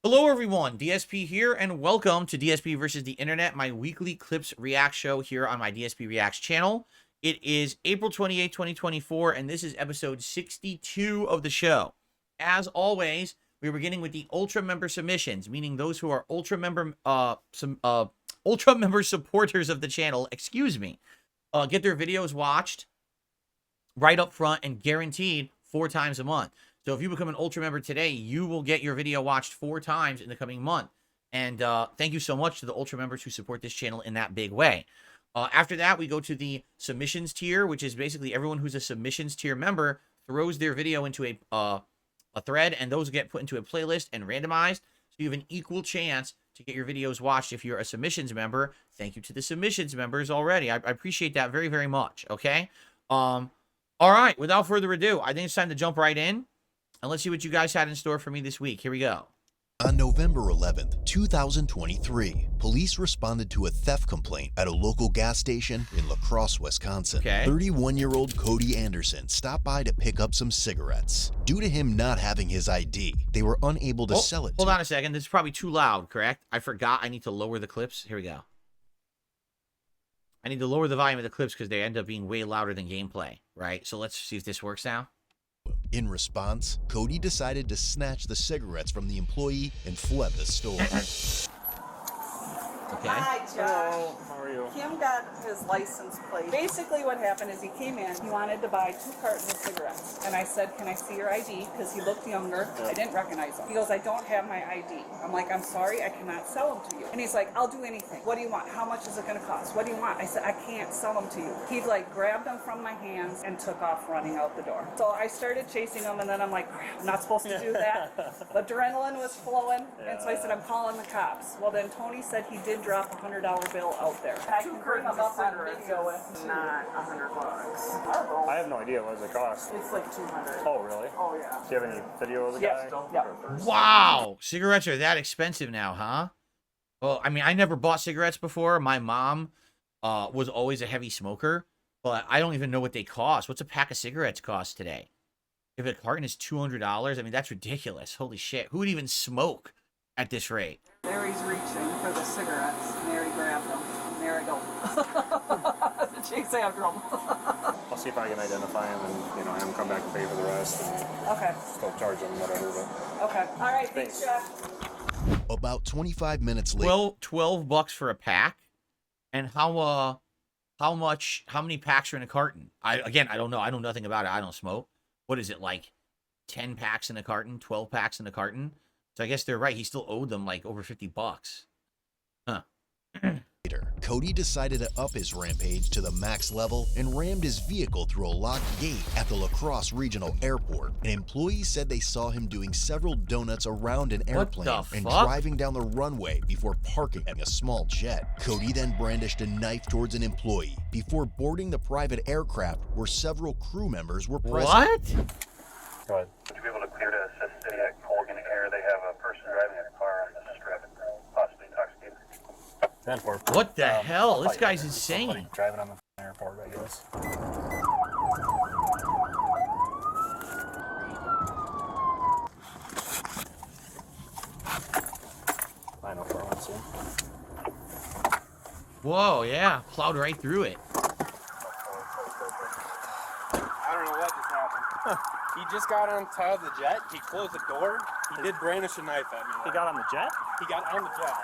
Hello everyone, DSP here, and welcome to DSP versus the Internet, my weekly clips react show here on my DSP Reacts channel. It is April 28, 2024, and this is episode 62 of the show. As always, we are beginning with the Ultra Member submissions, meaning those who are Ultra Member supporters of the channel, get their videos watched right up front and guaranteed 4 times a month. So if you become an Ultra member today, you will get your video watched 4 times in the coming month. And thank you so much to the Ultra members who support this channel in that big way. After that, we go to the submissions tier, which is basically everyone who's a submissions tier member throws their video into a thread, and those get put into a playlist and randomized. So you have an equal chance to get your videos watched if you're a submissions member. Thank you to the submissions members already. I appreciate that very, very much, okay? All right, without further ado, I think it's time to jump right in. And let's see what you guys had in store for me this week. Here we go. On November 11th, 2023, police responded to a theft complaint at a local gas station in La Crosse, Wisconsin. 31-year-old Cody Anderson stopped by to pick up some cigarettes. Due to him not having his ID, they were unable to sell it. Hold on a second. This is probably too loud, correct? I forgot I need to lower the clips. Here we go. I need to lower the volume of the clips because they end up being way louder than gameplay, right? So let's see if this works now. In response, Cody decided to snatch the cigarettes from the employee and fled the store. Okay. Hi, Josh. Hello, how are you? Kim got his license plate. Basically what happened is he came in, he wanted to buy 2 cartons of cigarettes. And I said, can I see your ID? Because he looked younger. I didn't recognize him. He goes, I don't have my ID. I'm like, I'm sorry, I cannot sell them to you. And he's like, I'll do anything. What do you want? How much is it going to cost? What do you want? I said, I can't sell them to you. He like grabbed them from my hands and took off running out the door. So I started chasing him, and then I'm like, I'm not supposed to do that. The adrenaline was flowing, and so I said, I'm calling the cops. Well, then Tony said he did drop a $100 bill out there. I can bring them up on video with not $100. I have no idea what does it cost. It's like 200. Oh, really? Oh yeah. Do you have any video of the Yes. guy? Yeah. Wow. Cigarettes are that expensive now, huh? Well, I mean, I never bought cigarettes before. My mom was always a heavy smoker, but I don't even know what they cost. What's a pack of cigarettes cost today? If a carton is $200, I mean, that's ridiculous. Holy shit. Who would even smoke at this rate? There he's reaching for the cigarettes, and there he grabbed them. And there I go. Chase after him. I'll see if I can identify him and, have him come back and pay for the rest and Okay. still charge him whatever. But Okay. All right. Thanks, Josh. About 25 minutes later, 12 bucks for a pack. And how many packs are in a carton? I don't know. I know nothing about it. I don't smoke. What is it, like 10 packs in a carton, 12 packs in a carton? So I guess they're right. He still owed them like over 50 bucks. Huh. Cody decided to up his rampage to the max level and rammed his vehicle through a locked gate at the La Crosse Regional Airport. And employees said they saw him doing several donuts around an airplane and driving down the runway before parking a small jet. Cody then brandished a knife towards an employee before boarding the private aircraft where several crew members were present. What? go ahead. Would you be able to clear to assist City at Colgan Air? They have a person driving a car on the strip, possibly intoxicated. 10-4. What the hell? This guy's insane. Driving on the airport, I guess. I know for one soon. Whoa, yeah. Plowed right through it. I don't know what just happened. He just got on top of the jet. He closed the door. He did brandish a knife at me. He got on the jet? He got on the jet.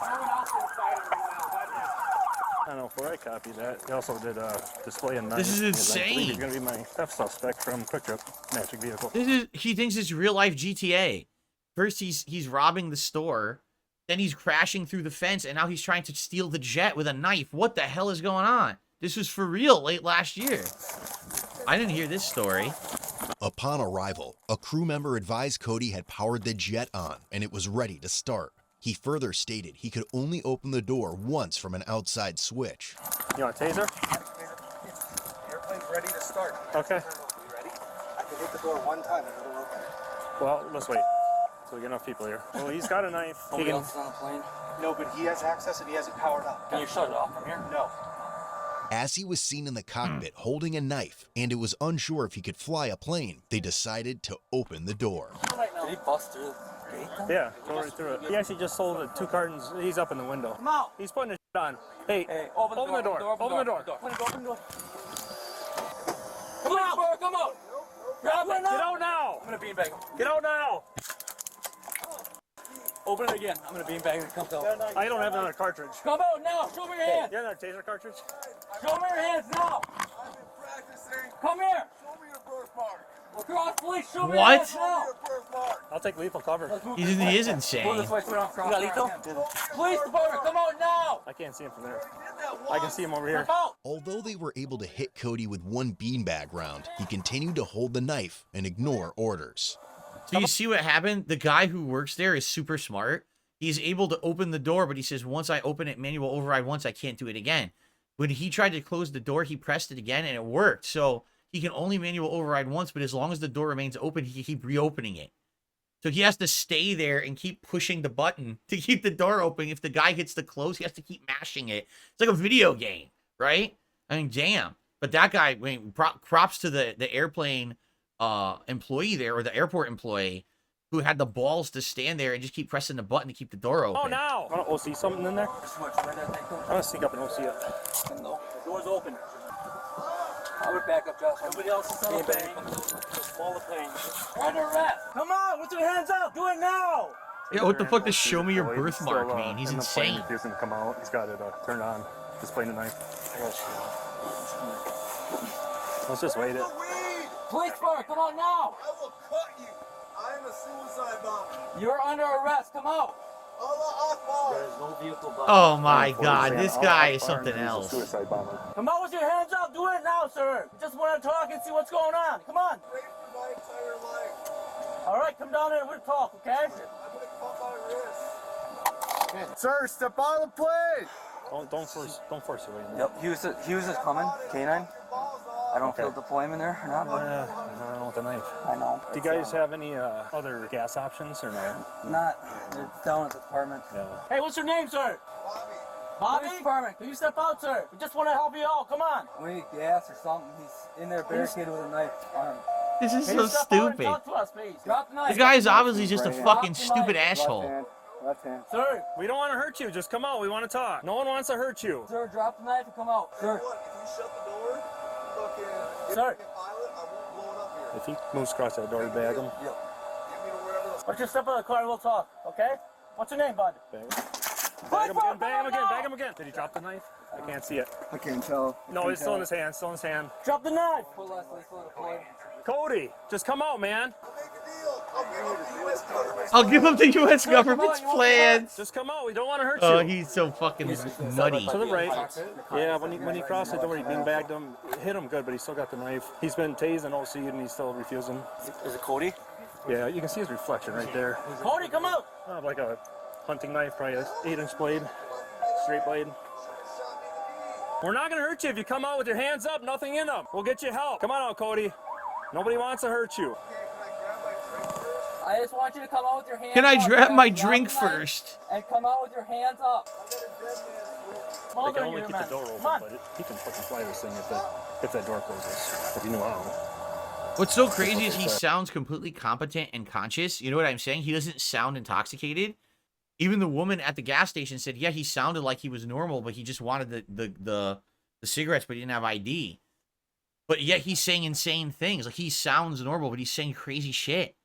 Someone else inside of me now. What happened? I don't know where I copied that. He also did display a knife. This is Because I believe insane. He's going to be my theft suspect from Quick Trip Magic Vehicle. He thinks it's real life GTA. First he's robbing the store, then he's crashing through the fence, and now he's trying to steal the jet with a knife. What the hell is going on? This was for real late last year. I didn't hear this story. Upon arrival, a crew member advised Cody had powered the jet on and it was ready to start. He further stated he could only open the door once from an outside switch. You want a taser? Airplane's ready to start. Okay. You ready? I can hit the door one time and it'll open. Well, let's wait. So we get enough people here. Well, he's got a knife. He can... else is on the plane? No, but he has access and he has it powered up. Can you shut it off from here? No. As he was seen in the cockpit holding a knife and it was unsure if he could fly a plane, they decided to open the door. Right now. Did he bust through the gate then? Yeah, go right through it. He actually just sold 2 cartons. He's up in the window. Come out. He's putting his shit on. Hey, Open the door. Open the door. Open the door. Come out, bro. Come out. Grab it now. Get out now. I'm gonna beanbag him. Get out now. Open it again. I'm gonna beanbag him. It comes out. I don't have another cartridge. Come out now. Show me your hands. You have another taser cartridge? Show me your hands now. Come here. Show me your birthmark. Across, please. Show me What? your hands now. Your birthmark. I'll take lethal cover. He is Go insane. this way. You got lethal? Police department, come out now. I can't see him from there. I can see him over here. Come out. Although they were able to hit Cody with 1 beanbag round, he continued to hold the knife and ignore orders. So you see what happened? The guy who works there is super smart. He's able to open the door, but he says, once I open it, manual override once, I can't do it again. When he tried to close the door, he pressed it again, and it worked. So he can only manual override once, but as long as the door remains open, he can keep reopening it. So he has to stay there and keep pushing the button to keep the door open. If the guy hits the close, he has to keep mashing it. It's like a video game, right? I mean, damn. But that guy, I mean, props to the airplane employee there, or the airport employee, who had the balls to stand there and just keep pressing the button to keep the door open. Oh, now. I want to OC something in there. I want to sneak up and OC it. No. Door's open. I would back up, Josh. Everybody else is on the plane. Just follow the plane. Under arrest. Come on, with your hands up. Do it now. Yeah, what the fuck does show me your Well, he's birthmark still, mean? He's in the plane. insane. He doesn't come out. He's got it turned on. Displaying the knife. Let's just wait it. Police car, come out now. I will cut you. I am a suicide bomber. You're under arrest. Come out. Allah Akbar. There's no vehicle behind. Oh my god, this guy is something else. Suicide bomber. Come out with your hands up. Do it now, sir. Just want to talk and see what's going on. Come on. Prayed for my entire life. All right, come down here and we'll talk, okay? I'm gonna cut my wrist. Sir, step on the plane. Don't force your way in there. Yep, he was just coming, K9. I don't feel deployment there or not, but I don't know with the knife. I know. Do you guys have any other gas options or no? Not, they're down at the department. Yeah. Hey, what's your name, sir? Bobby? Police department, can you step out, sir? We just want to help you out. Come on. We need gas or something. He's in there barricaded with a knife arm. This is Can so you step out and stupid. talk to us, please? Drop the knife. This guy is obviously just a Right hand. fucking stupid asshole. Left hand. Sir, We don't want to hurt you. Just come out. We want to talk. No one wants to hurt you. Sir, drop the knife and come out. Sir. What? If you shut the door, fucking Sir. pilot, I won't blow it up here. If he moves across that door, bag him. Get me to wherever the why don't you step out of the car and we'll talk, okay? What's your name, bud? Bag him again. Bag him again. Bag him again. Did he drop the knife? I can't see it. I can't tell. No, it's still in his hand. Still in his hand. Drop the knife. Pull less lethal deployed. Cody, just come out, man. I'll make a deal. I'll give up the U.S. government. I'll give him the U.S. government's plans. Just come out. We don't want to hurt you. Oh, he's so fucking nutty. To the right. Yeah, when he crossed the door, he beanbagged him. Hit him good, but he's still got the knife. He's been tased and OC'd, and he's still refusing. Is it Cody? Yeah, you can see his reflection right there. Cody, come out. Like a hunting knife, probably an 8-inch blade, straight blade. We're not gonna hurt you if you come out with your hands up, nothing in them. We'll get you help. Come on out, Cody. Nobody wants to hurt you. I just want you to come out with your hands Can I up. grab my Drop drink the knife first? And come out with your hands up. They Mother can only you, keep man. the door Come open, on. but he can fucking fly this thing if that door closes. If you knew how. What's so crazy is he sounds completely competent and conscious. You know what I'm saying? He doesn't sound intoxicated. Even the woman at the gas station said, yeah, he sounded like he was normal, but he just wanted the cigarettes, but he didn't have ID. But yet he's saying insane things. Like, he sounds normal, but he's saying crazy shit.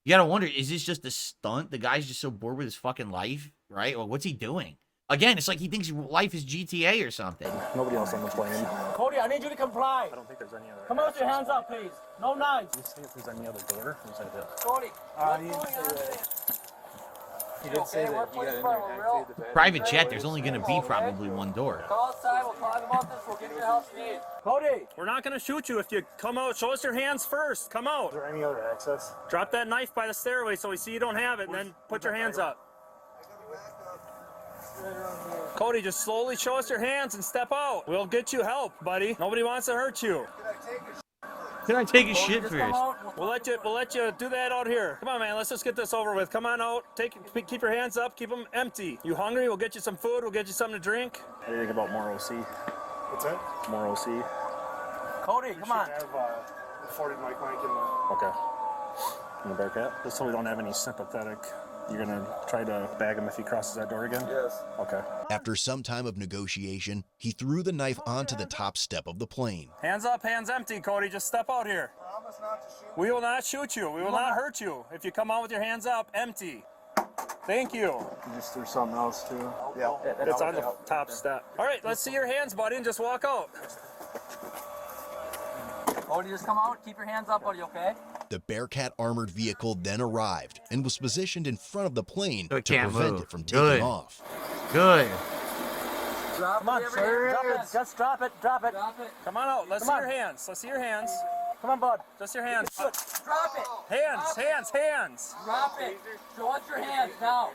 You gotta wonder, is this just a stunt? The guy's just so bored with his fucking life, right? Or what's he doing? Again, it's like he thinks life is GTA or something. Nobody else on the plane. Cody, I need you to comply. I don't think there's any other. Come out with your hands up, please. No knives. Let's see if there's any other door. Or is that it? Cody, what's going on? He did say that he got in there and activated the battery. Private jet, there's only gonna be probably one door. Go outside, we'll talk about this, we'll get your help needed. Cody, We're not gonna shoot you if you come out. Show us your hands first. Come out. Is there any other access? Drop that knife by the stairway so we see you don't have it, and then put your hands up. Cody, just slowly show us your hands and step out. We'll get you help, buddy. Nobody wants to hurt you. Can I take a shit just come first? out. We'll let you do that out here. Come on, man. Let's just get this over with. Come on out. Keep your hands up. Keep them empty. You hungry? We'll get you some food. We'll get you something to drink. What do you think about more OC? What's that? More OC. Cody, come on. have 40 mic in the... Okay. In the Bearcat? Just so we don't have any sympathetic. You're gonna try to bag him if he crosses that door again? Yes. Okay. After some time of negotiation, he threw the knife onto the top step of the plane. Hands up, hands empty, Cody. Just step out here. Promise not to shoot. We will not shoot you. We will not hurt you. If you come out with your hands up, empty. Thank you. You just threw something else too. Yeah. It's on the top step. All right, let's see your hands, buddy, and just walk out. Cody, just come out. Keep your hands up, buddy, okay? The Bearcat armored vehicle then arrived and was positioned in front of the plane So to it can't prevent move. it from taking Good. off. Good. Drop Come on, it, sir. drop it. Just drop it. Drop it. Drop it. Come on out. Let's see your hands. Let's see your hands. Come on, bud. Just your hands. Drop it. Hands, hands, hands. Drop it. Show us your hands now.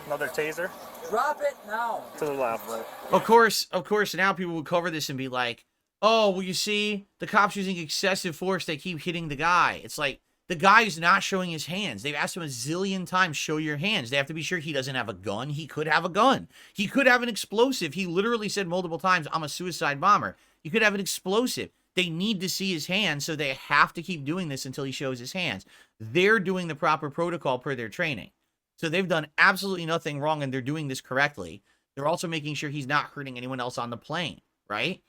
Another taser. Drop it now. To the left. Of course, now people will cover this and be like, oh, well, you see, the cops using excessive force, they keep hitting the guy. It's like, the guy's not showing his hands. They've asked him a zillion times, show your hands. They have to be sure he doesn't have a gun. He could have a gun. He could have an explosive. He literally said multiple times, I'm a suicide bomber. He could have an explosive. They need to see his hands, so they have to keep doing this until he shows his hands. They're doing the proper protocol per their training. So they've done absolutely nothing wrong, and they're doing this correctly. They're also making sure he's not hurting anyone else on the plane, right?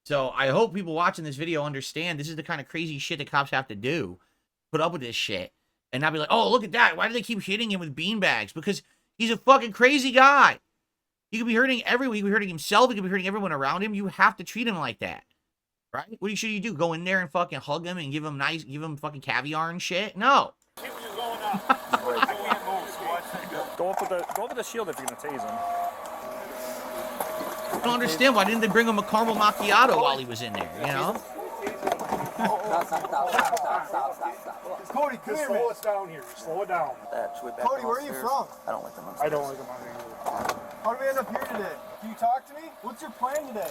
So I hope people watching this video understand this is the kind of crazy shit that cops have to do. Put up with this shit. And not be like, oh, look at that. Why do they keep hitting him with beanbags? Because he's a fucking crazy guy. He could be hurting everyone. He could be hurting himself. He could be hurting everyone around him. You have to treat him like that. Right? What should you do? Go in there and fucking hug him and give him fucking caviar and shit? No. Go up with the shield if you're gonna tase him. I don't understand. Why didn't they bring him a caramel macchiato while he was in there, you know? Stop. Cody, come here, man. Slow us down here. Slow it down. Cody, where are you from? I don't like them. I don't like them on here. How did we end up here today? Can you talk to me? What's your plan today?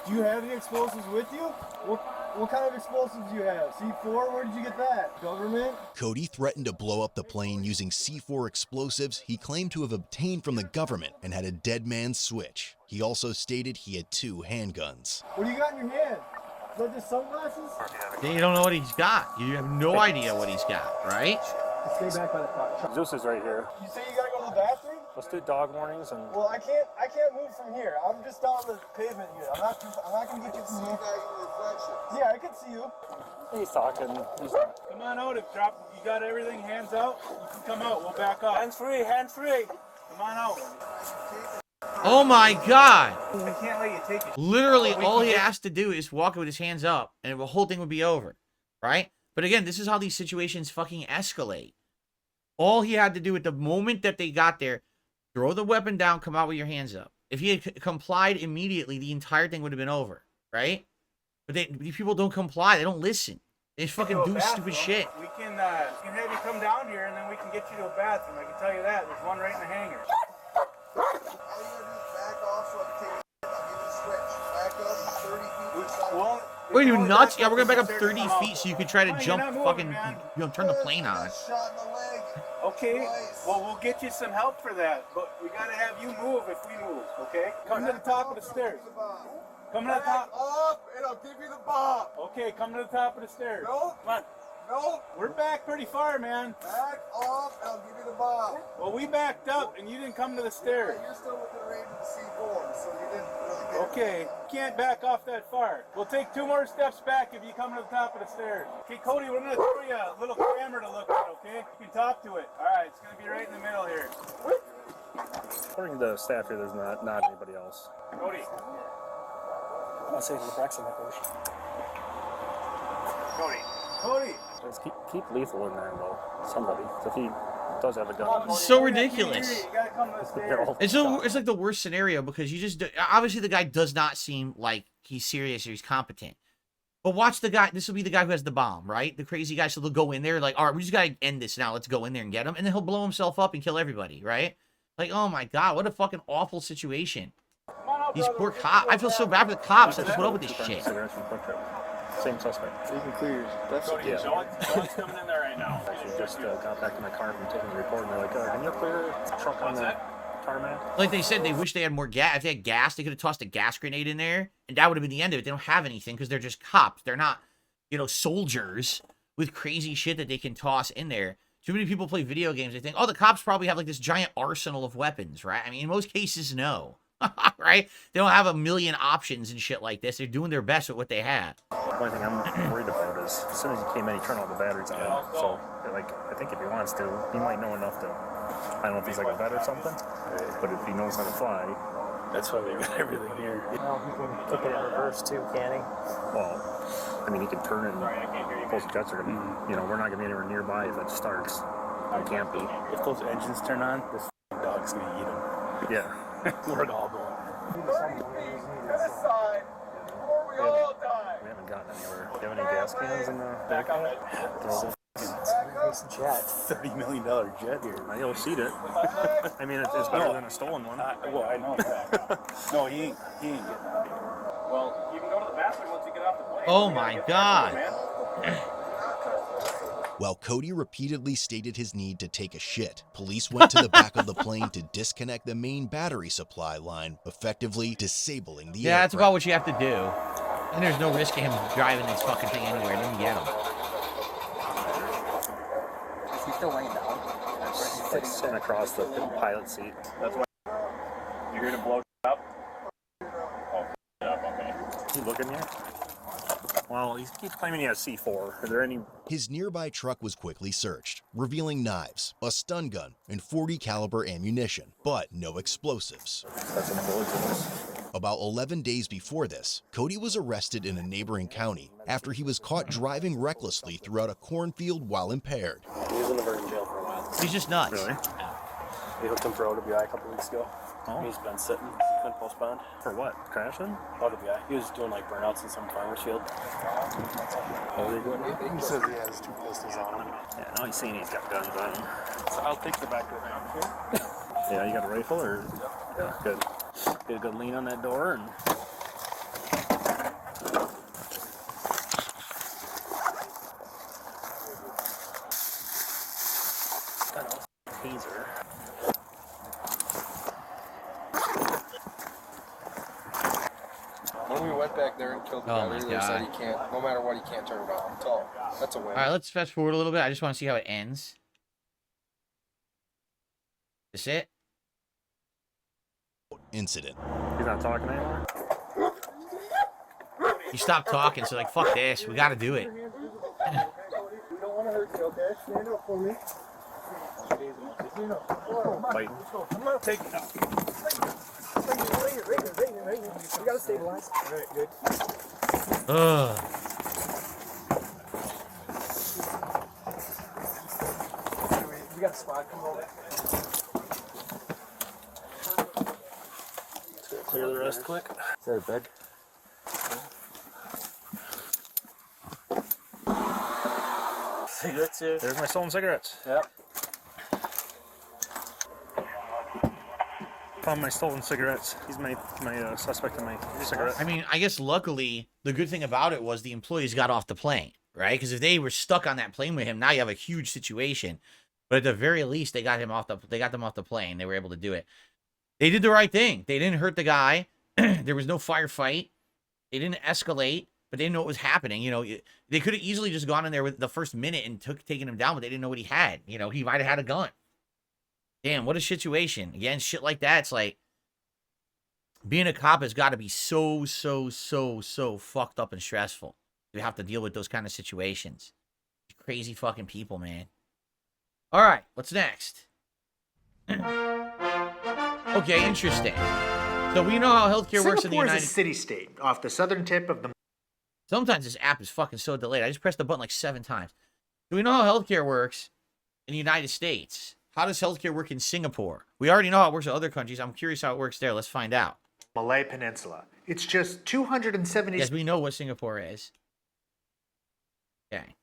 Do you have any explosives with you? What kind of explosives do you have? C4? Where did you get that? Government? Cody threatened to blow up the plane using C4 explosives he claimed to have obtained from the government and had a dead man's switch. He also stated he had 2 handguns. What do you got in your hand? Is that just sunglasses? You don't know what he's got. You have no idea what he's got, right? Stay back by the car. Zeus is right here. You say you gotta go to the bathroom? Let's do dog warnings and. Well, I can't move from here. I'm just on the pavement here. I'm not gonna get you from here. Yeah, I can see you. He's talking. Come on out. You got everything. Hands out. You can come out. We'll back up. Hands free. Hands free. Come on out. Oh my God. I can't let you take it. Literally, all he has to do is walk with his hands up, and the whole thing would be over, right? But again, this is how these situations fucking escalate. All he had to do at the moment that they got there, throw the weapon down, come out with your hands up. If he had complied immediately, the entire thing would have been over, right? But these people don't comply. They don't listen. They just fucking do stupid shit. We can have you come down here, and then we can get you to a bathroom. I can tell you that. There's one right in the hangar. All you gotta do is back off so I can take it. I'll give you the switch. Back up 30 feet. Well, What are you nuts? Yeah, we're gonna back up 30 feet so you can try to jump fucking, turn the plane on. Shot in the leg. Okay, well, we'll get you some help for that, but we gotta have you move if we move, okay? Come to the top of the stairs. Come to the top. Up, and I'll give you the bomb. Okay, come to the top of the stairs. No. Come on. No. We're back pretty far, man. Back off, and I'll give you the bomb. Well, we backed up, and you didn't come to the stairs. You're still within range of the C4, so you didn't really get it. Okay, you can't back off that far. We'll take 2 more steps back if you come to the top of the stairs. Okay, Cody, we're gonna throw you a little camera to look at, okay? You can talk to it. All right, it's gonna be right in the middle here. According to the staff here, there's not anybody else. Cody. I'm not saying the cracks in that bush. Cody. Let's keep lethal in there, though. Somebody. If he does have a gun. It's so ridiculous. You gotta come to the stairs. It's like the worst scenario because you just obviously the guy does not seem like he's serious or he's competent. But watch the guy. This will be the guy who has the bomb, right? The crazy guy. So they'll go in there like, all right, we just gotta end this now. Let's go in there and get him, and then he'll blow himself up and kill everybody, right? Like, oh my God, what a fucking awful situation. These poor cops. I feel so bad for the cops that just put up with this shit. Cigarettes from Quick Trip. Same suspect. You can clear. That's Cody, Yeah. Sean's coming in there right now. Actually, just got back to my car from taking the report, and they're like, can you clear the truck on that tarmac? Like they said, they wish they had more gas. If they had gas, they could have tossed a gas grenade in there, and that would have been the end of it. They don't have anything because they're just cops. They're not, soldiers. with crazy shit that they can toss in there. Too many people play video games. They think, oh, the cops probably have like this giant arsenal of weapons, right? I mean, in most cases, no. Right? They don't have a million options and shit like this. They're doing their best with what they have. The only thing I'm worried about is as soon as he came in, he turned all the batteries on. So, like, I think if he wants to, he might know enough to, I don't know if he's like a vet or something, but if he knows how to fly. That's why we got everything here. Well, he can kick it in reverse too, can he? Well, I mean, he can turn it and those jets are going to be, you know, we're not going to be anywhere nearby if it starts. We can't be. If those engines turn on, this dog's gonna eat them. Yeah. We're all going. We haven't gotten anywhere. Do you have any gas cans in the back of it? Nice jet. $30 million jet here. You'll see it. I mean, it's better than a stolen one. Well, I know that. No, he ain't getting it. Well, you can go to the bathroom once you get off the plane. Oh my God. While Cody repeatedly stated his need to take a shit, police went to the back of the plane to disconnect the main battery supply line, effectively disabling the Yeah, that's aircraft. about what you have to do. And there's no risk of him driving this fucking thing anywhere. It didn't get him. Is he still laying down? Like sitting across the pilot seat. That's why you're here to blow up. Oh, up, okay. You looking here? Well, he keeps claiming he has C4. Are there any? His nearby truck was quickly searched, revealing knives, a stun gun, and .40 caliber ammunition, but no explosives. That's some bullets in this. About 11 days before this, Cody was arrested in a neighboring county after he was caught driving recklessly throughout a cornfield while impaired. He was in the Virgin jail for a while. He's just nuts. Really? They hooked him for OWI a couple weeks ago. Oh. He's been sitting. He couldn't postpone. For what? Crashing? OWI. He was doing like burnouts in some farmer's field. What are they doing? He says he has 2 pistols on him. Yeah, now he's saying he's got guns on him. So I'll take the back of the van. Yeah, you got a rifle or? Yeah, good. Get a good lean on that door and. Taser. When we went back there and killed the Oh guy, my they said God. he can't, no matter what, he can't turn it on. That's a win. All right, let's fast forward a little bit. I just want to see how it ends. This it? Incident. He's not talking anymore? You stopped talking, so like, fuck this. We got to do it. We don't want to hurt you, okay? Stand up for me. Fight. I'm not taking it. We gotta stabilize. All right, good. Ugh. We got a spot. Come over. Clear the rest quick. Is that a bed? Cigarettes here. There's my stolen cigarettes. Yep. Found my stolen cigarettes. He's my suspect in my cigarettes. I mean, I guess luckily, the good thing about it was the employees got off the plane, right? Because if they were stuck on that plane with him, now you have a huge situation. But at the very least, they got them off the plane. They were able to do it. They did the right thing. They didn't hurt the guy. There was no firefight. They didn't escalate, but they didn't know what was happening. You know, they could have easily just gone in there with the first minute and taken him down, but they didn't know what he had. You know, he might have had a gun. Damn, what a situation. Again, shit like that. It's like being a cop has got to be so fucked up and stressful. You have to deal with those kind of situations. Crazy fucking people, man. All right, what's next? Okay, interesting. So we know how healthcare works in the United Singapore is a city-state off the southern tip of the... Sometimes this app is fucking so delayed. I just pressed the button like 7 times. Do we know how healthcare works in the United States? How does healthcare work in Singapore? We already know how it works in other countries. I'm curious how it works there. Let's find out. Malay Peninsula. It's just 270 Yes, we know what Singapore is. Okay.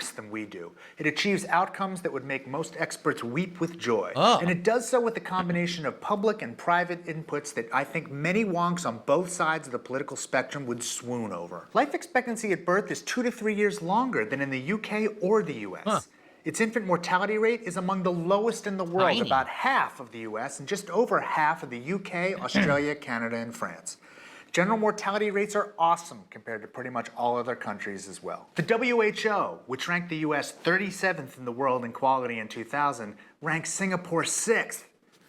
less than we do. It achieves outcomes that would make most experts weep with joy. Oh. And it does so with a combination of public and private inputs that I think many wonks on both sides of the political spectrum would swoon over. Life expectancy at birth is 2 to 3 years longer than in the UK or the US. Huh. Its infant mortality rate is among the lowest in the world, Tiny. about half of the US and just over half of the UK, Australia, Canada, and France. General mortality rates are awesome compared to pretty much all other countries as well. The WHO, which ranked the US 37th in the world in quality in 2000, ranked Singapore 6th.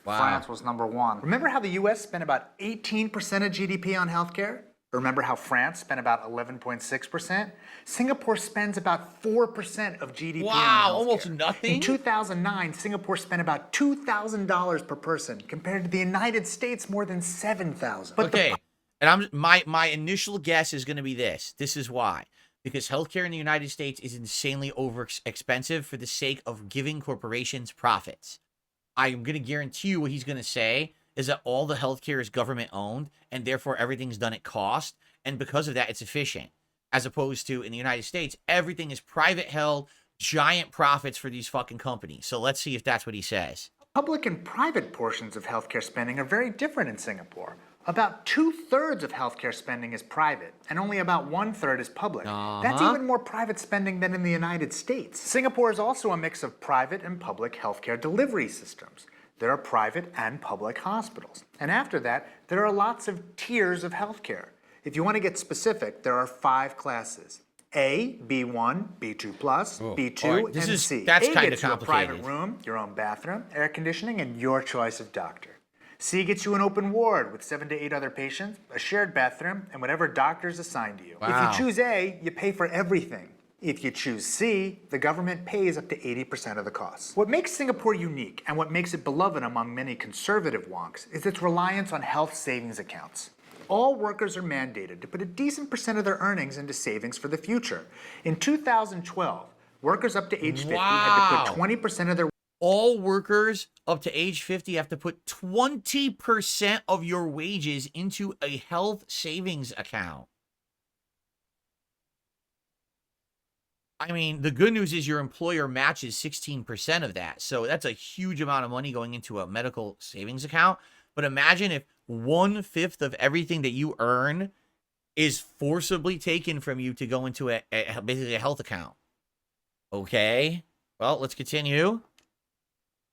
Wow. France was number 1. Remember how the US spent about 18% of GDP on healthcare? Remember how France spent about 11.6%? Singapore spends about 4% of GDP on healthcare. Wow, almost nothing? In 2009, Singapore spent about $2,000 per person, compared to the United States more than $7,000. Okay, and my initial guess is going to be this. This is why. Because healthcare in the United States is insanely expensive for the sake of giving corporations profits. I'm going to guarantee you what he's going to say is that all the healthcare is government owned, and therefore everything's done at cost, and because of that, it's efficient. As opposed to in the United States, everything is private held, giant profits for these fucking companies. So let's see if that's what he says. Public and private portions of healthcare spending are very different in Singapore. About 2/3 of healthcare spending is private, and only about 1/3 is public. That's even more private spending than in the United States. Singapore is also a mix of private and public healthcare delivery systems. There are private and public hospitals. And after that, there are lots of tiers of healthcare. If you want to get specific, there are 5 classes. A, B1, B2+, B2, right. and C. That's A kind of gets you a complicated. private room, your own bathroom, air conditioning, and your choice of doctor. C gets you an open ward with 7 to 8 other patients, a shared bathroom, and whatever doctor is assigned to you. Wow. If you choose A, you pay for everything. If you choose C, the government pays up to 80% of the costs. What makes Singapore unique and what makes it beloved among many conservative wonks is its reliance on health savings accounts. All workers are mandated to put a decent percent of their earnings into savings for the future. In 2012, workers up to age 50 had to put 20% of their All workers up to age 50 have to put 20% of your wages into a health savings account. I mean, the good news is your employer matches 16% of that. So that's a huge amount of money going into a medical savings account. But imagine if 1/5 of everything that you earn is forcibly taken from you to go into basically a health account. Okay, well, let's continue.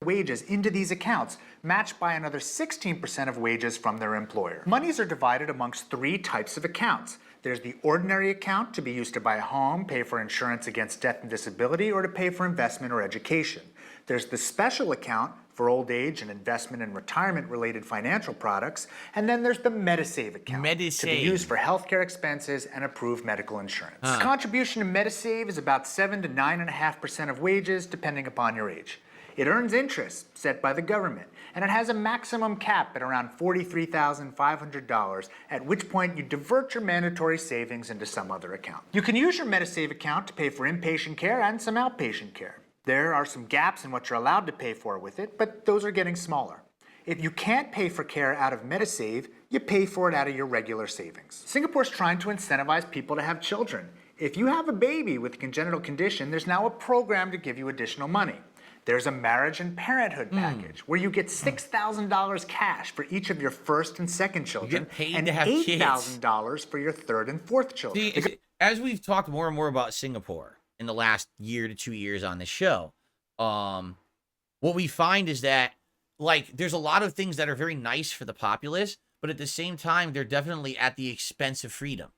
Wages into these accounts, matched by another 16% of wages from their employer. Monies are divided amongst 3 types of accounts. There's the ordinary account, to be used to buy a home, pay for insurance against death and disability, or to pay for investment or education. There's the special account for old age and investment and retirement-related financial products. And then there's the Medisave account, to be used for healthcare expenses and approved medical insurance. The contribution to Medisave is about 7 to 9.5% of wages, depending upon your age. It earns interest set by the government, and it has a maximum cap at around $43,500, at which point you divert your mandatory savings into some other account. You can use your Medisave account to pay for inpatient care and some outpatient care. There are some gaps in what you're allowed to pay for with it, but those are getting smaller. If you can't pay for care out of Medisave, you pay for it out of your regular savings. Singapore's trying to incentivize people to have children. If you have a baby with a congenital condition, there's now a program to give you additional money. There's a marriage and parenthood package where you get $6,000 cash for each of your first and second children, and $8,000 for your third and fourth children. See, as we've talked more and more about Singapore in the last year to 2 years on this show, what we find is that, like, there's a lot of things that are very nice for the populace, but at the same time, they're definitely at the expense of freedom,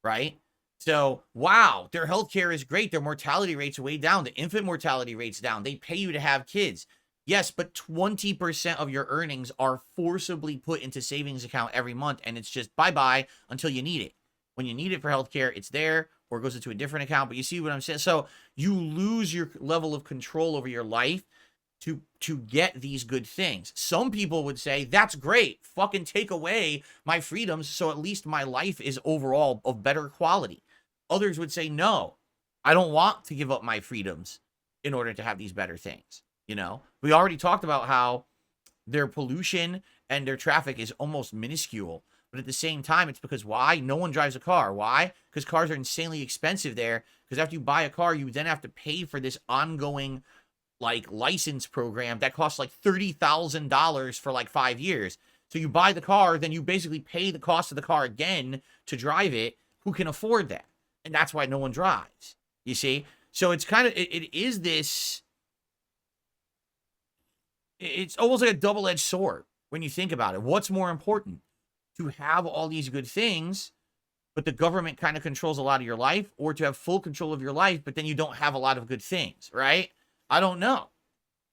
right? So, wow, their healthcare is great. Their mortality rates are way down. The infant mortality rate's down. They pay you to have kids. Yes, but 20% of your earnings are forcibly put into savings account every month, and it's just bye-bye until you need it. When you need it for healthcare, it's there, or it goes into a different account. But you see what I'm saying? So you lose your level of control over your life to get these good things. Some people would say, that's great. Fucking take away my freedoms so at least my life is overall of better quality. Others would say, no, I don't want to give up my freedoms in order to have these better things. You know, we already talked about how their pollution and their traffic is almost minuscule. But at the same time, it's because why? No one drives a car. Why? Because cars are insanely expensive there. Because after you buy a car, you then have to pay for this ongoing, like, license program that costs like $30,000 for like 5 years. So you buy the car, then you basically pay the cost of the car again to drive it. Who can afford that? And that's why no one drives, you see? So it's kind of, it is this, it's almost like a double-edged sword when you think about it. What's more important? to have all these good things, but the government kind of controls a lot of your life, or to have full control of your life, but then you don't have a lot of good things, right? I don't know.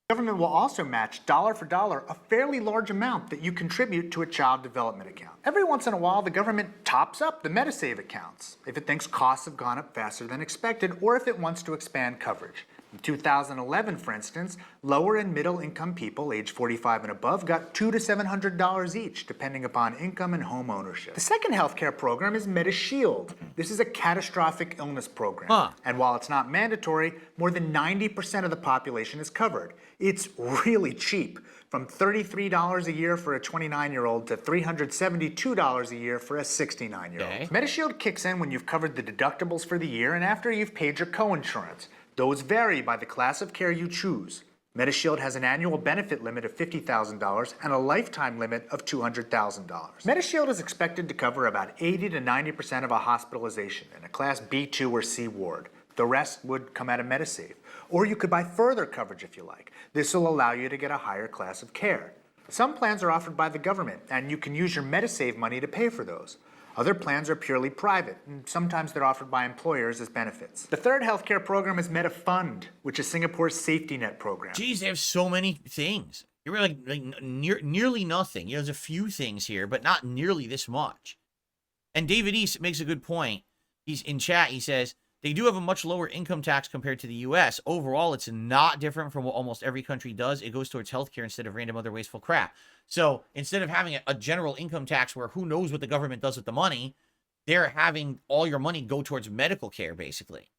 The government will also match dollar for dollar a fairly large amount that you contribute to a child development account. Every once in a while, the government tops up the Medisave accounts if it thinks costs have gone up faster than expected, or if it wants to expand coverage. In 2011, for instance, lower and middle income people age 45 and above got $200 to $700 each, depending upon income and home ownership. The second healthcare program is MediShield. This is a catastrophic illness program. And while it's not mandatory, more than 90% of the population is covered. It's really cheap, from $33 a year for a 29-year-old to $372 a year for a 69-year-old. Okay. MediShield kicks in when you've covered the deductibles for the year and after you've paid your coinsurance. Those vary by the class of care you choose. MediShield has an annual benefit limit of $50,000 and a lifetime limit of $200,000. MediShield is expected to cover about 80 to 90% of a hospitalization in a class B2 or C ward. The rest would come out of Medisave. Or you could buy further coverage if you like. This will allow you to get a higher class of care. Some plans are offered by the government, and you can use your Medisave money to pay for those. Other plans are purely private, and sometimes they're offered by employers as benefits. The third healthcare program is MediFund, which is Singapore's safety net program. Geez, they have so many things. You're like nearly nothing. You know, there's a few things here, but not nearly this much. And David East makes a good point. He's in chat. He says, they do have a much lower income tax compared to the U.S. Overall, it's not different from what almost every country does. It goes towards healthcare instead of random other wasteful crap. So instead of having a general income tax where who knows what the government does with the money, they're having all your money go towards medical care, basically.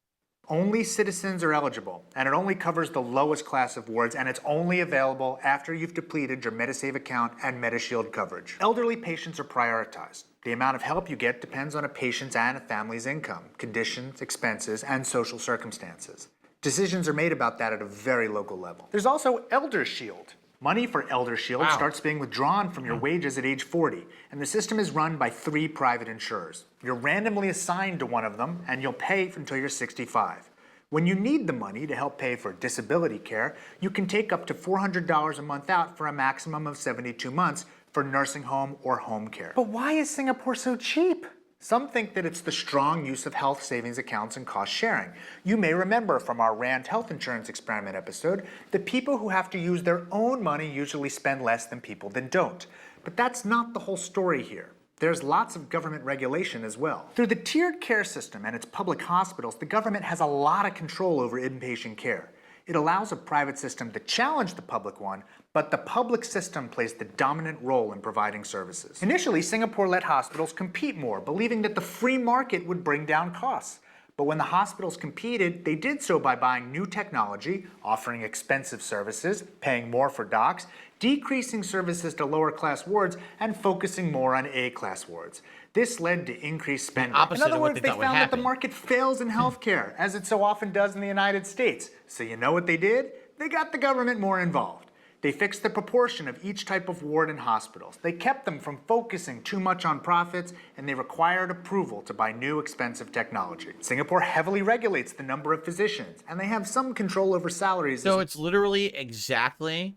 Only citizens are eligible, and it only covers the lowest class of wards, and it's only available after you've depleted your Medisave account and MediShield coverage. Elderly patients are prioritized. The amount of help you get depends on a patient's and a family's income, conditions, expenses, and social circumstances. Decisions are made about that at a very local level. There's also ElderShield. Money for ElderShield starts being withdrawn from your wages at age 40, and the system is run by 3 private insurers. You're randomly assigned to one of them, and you'll pay until you're 65. When you need the money to help pay for disability care, you can take up to $400 a month out for a maximum of 72 months for nursing home or home care. But why is Singapore so cheap? Some think that it's the strong use of health savings accounts and cost sharing. You may remember from our Rand health insurance experiment episode that people who have to use their own money usually spend less than people that don't. But that's not the whole story here. There's lots of government regulation as well. Through the tiered care system and its public hospitals, the government has a lot of control over inpatient care. It allows a private system to challenge the public one, but the public system plays the dominant role in providing services. Initially, Singapore let hospitals compete more, believing that the free market would bring down costs. But when the hospitals competed, they did so by buying new technology, offering expensive services, paying more for docs, decreasing services to lower class wards, and focusing more on A-class wards. This led to increased spending. In other words, they found that the market fails in healthcare, as it so often does in the United States. So you know what they did? They got the government more involved. They fixed the proportion of each type of ward in hospitals. They kept them from focusing too much on profits, and they required approval to buy new expensive technology. Singapore heavily regulates the number of physicians, and they have some control over salaries. So it's literally exactly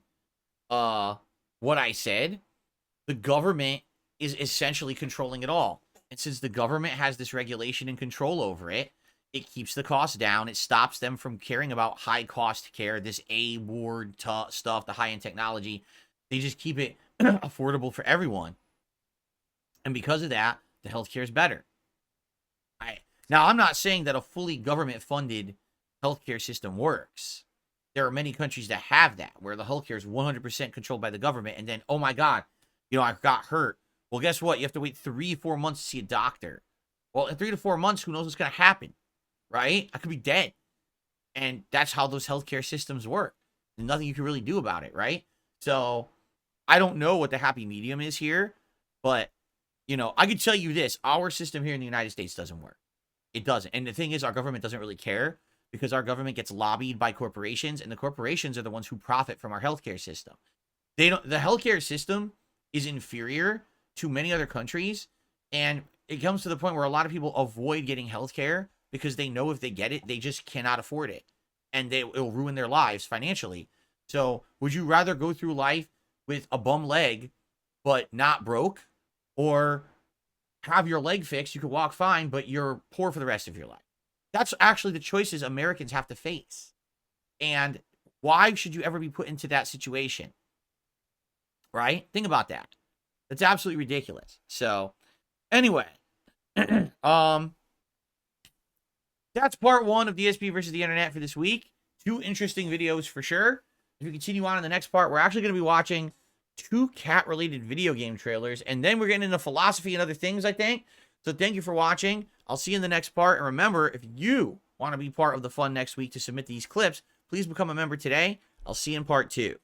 what I said. The government is essentially controlling it all. And since the government has this regulation and control over it, it keeps the cost down. It stops them from caring about high-cost care, this A-ward stuff, the high-end technology. They just keep it affordable for everyone. And because of that, the healthcare is better. Now, I'm not saying that a fully government-funded healthcare system works. There are many countries that have that, where the healthcare is 100% controlled by the government, and then, oh my God, I got hurt. Well, guess what? You have to wait 3-4 months to see a doctor. Well, in 3 to 4 months, who knows what's going to happen? Right? I could be dead. And that's how those healthcare systems work. There's nothing you can really do about it, right? So I don't know what the happy medium is here, but I could tell you this. Our system here in the United States doesn't work. It doesn't. And the thing is, our government doesn't really care because our government gets lobbied by corporations, and the corporations are the ones who profit from our healthcare system. The healthcare system is inferior to many other countries, and it comes to the point where a lot of people avoid getting healthcare because they know if they get it, they just cannot afford it. And it'll ruin their lives financially. So would you rather go through life with a bum leg, but not broke? or have your leg fixed. You could walk fine, but you're poor for the rest of your life. That's actually the choices Americans have to face. And why should you ever be put into that situation? Right? Think about that. That's absolutely ridiculous. So, anyway, that's part 1 of DSP versus the internet for this week. 2 interesting videos for sure. If we continue on in the next part, we're actually going to be watching 2 cat-related video game trailers, and then we're getting into philosophy and other things, I think. So thank you for watching. I'll see you in the next part. And remember, if you want to be part of the fun next week to submit these clips, please become a member today. I'll see you in part 2.